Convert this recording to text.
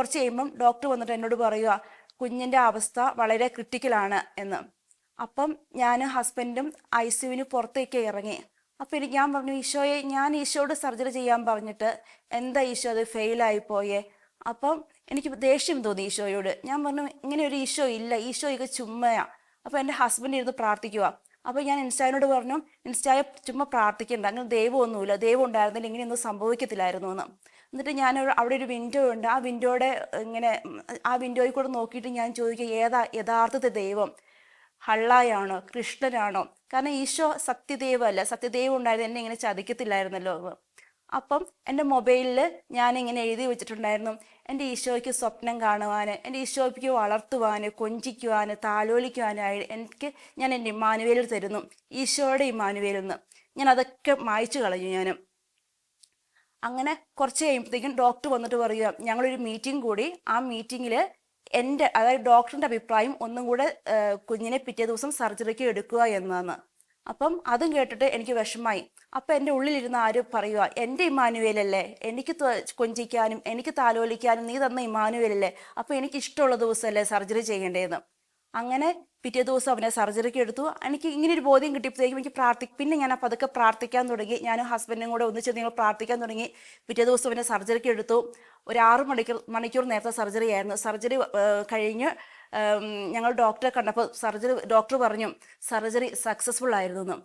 കുറച്ച് കഴിയുമ്പം ഡോക്ടർ വന്നിട്ട് എന്നോട് പറയുക കുഞ്ഞിൻ്റെ അവസ്ഥ വളരെ ക്രിട്ടിക്കലാണ് എന്ന്. അപ്പം ഞാൻ ഹസ്ബൻഡും ICUവിന് പുറത്തേക്ക് ഇറങ്ങി. അപ്പം ഞാൻ പറഞ്ഞു, ഈശോയെ, ഞാൻ ഈശോയോട് സർജറി ചെയ്യാൻ പറഞ്ഞിട്ട് എന്താ ഈശോ അത് ഫെയിലായിപ്പോയേ. അപ്പം എനിക്ക് ദേഷ്യം തോന്നി ഈശോയോട്. ഞാൻ പറഞ്ഞു, ഇങ്ങനെ ഒരു ഈശോ ഇല്ല, ഈശോ ഇത് ചുമ്മയാ. അപ്പോൾ എൻ്റെ ഹസ്ബൻഡ് ഇരുന്ന് പ്രാർത്ഥിക്കുക. അപ്പോൾ ഞാൻ ഇൻസ്റ്റാനോട് പറഞ്ഞു, ഇൻസ്റ്റായെ ചുമ്മാ പ്രാർത്ഥിക്കണ്ട, അങ്ങനെ ദൈവമൊന്നുമില്ല, ദൈവം ഉണ്ടായിരുന്നില്ല ഇങ്ങനെയൊന്നും സംഭവിക്കത്തില്ലായിരുന്നു എന്ന്. എന്നിട്ട് ഞാൻ അവിടെ ഒരു വിൻഡോ ഉണ്ട്, ആ വിൻഡോയുടെ ഇങ്ങനെ ആ വിൻഡോയിൽ കൂടെ നോക്കിയിട്ട് ഞാൻ ചോദിക്കുക, ഏതാ യഥാർത്ഥത്തെ ദൈവം, ഹള്ളായാണോ കൃഷ്ണനാണോ? കാരണം ഈശോ സത്യദൈവമല്ല, സത്യദൈവം ഉണ്ടായിരുന്നു എന്നെ ഇങ്ങനെ ചതിക്കത്തില്ലായിരുന്നല്ലോ. അപ്പം എൻ്റെ മൊബൈലിൽ ഞാനിങ്ങനെ എഴുതി വെച്ചിട്ടുണ്ടായിരുന്നു, എൻ്റെ ഈശോയ്ക്ക് സ്വപ്നം കാണുവാൻ, എൻ്റെ ഈശോയ്ക്ക് വളർത്തുവാൻ, കൊഞ്ചിക്കുവാൻ, താലോലിക്കുവാനായി ഞാൻ എൻ്റെ ഇമ്മാനുവേലിൽ തരുന്നു, ഈശോയുടെ ഇമ്മാനുവേലിൽ നിന്ന്. ഞാൻ അതൊക്കെ മായ്ച്ചു കളഞ്ഞു. ഞാൻ അങ്ങനെ കുറച്ച് കഴിയുമ്പോഴത്തേക്കും ഡോക്ടർ വന്നിട്ട് പറയുക, ഞങ്ങളൊരു മീറ്റിംഗ് കൂടി, ആ മീറ്റിങ്ങിൽ അതായത് ഡോക്ടറിൻ്റെ അഭിപ്രായം ഒന്നും കൂടെ കുഞ്ഞിനെ പിറ്റേ ദിവസം സർജറിക്ക് എടുക്കുക എന്നാണ്. അപ്പം അതും കേട്ടിട്ട് എനിക്ക് വിഷമായി. അപ്പം എൻ്റെ ഉള്ളിലിരുന്ന് ആരും പറയുക, എൻ്റെ ഇമ്മാനുവേലല്ലേ, എനിക്ക് കൊഞ്ചിക്കാനും എനിക്ക് താലോലിക്കാനും നീ തന്ന ഇമ്മാനുവേലല്ലേ, അപ്പം എനിക്ക് ഇഷ്ടമുള്ള ദിവസമല്ലേ സർജറി ചെയ്യേണ്ടതെന്ന്. അങ്ങനെ പിറ്റേ ദിവസം അവനെ സർജറിക്ക് എടുത്തു. എനിക്ക് ഇങ്ങനെ ഒരു ബോധ്യം കിട്ടിയപ്പോഴത്തേക്കും എനിക്ക് പിന്നെ ഞാൻ അപ്പം അതൊക്കെ പ്രാർത്ഥിക്കാൻ തുടങ്ങി. ഞാനും ഹസ്ബൻഡും കൂടെ ഒന്നിച്ച് നിങ്ങൾ പ്രാർത്ഥിക്കാൻ തുടങ്ങി. പിറ്റേ ദിവസം അവനെ സർജറിക്ക് എടുത്തു. ഒരു 6 മണിക്കൂർ നേരത്തെ സർജറി ആയിരുന്നു. സർജറി കഴിഞ്ഞ് ഞങ്ങൾ ഡോക്ടറെ കണ്ടപ്പോൾ ഡോക്ടർ പറഞ്ഞു സർജറി സക്സസ്ഫുൾ ആയിരുന്നു എന്ന്.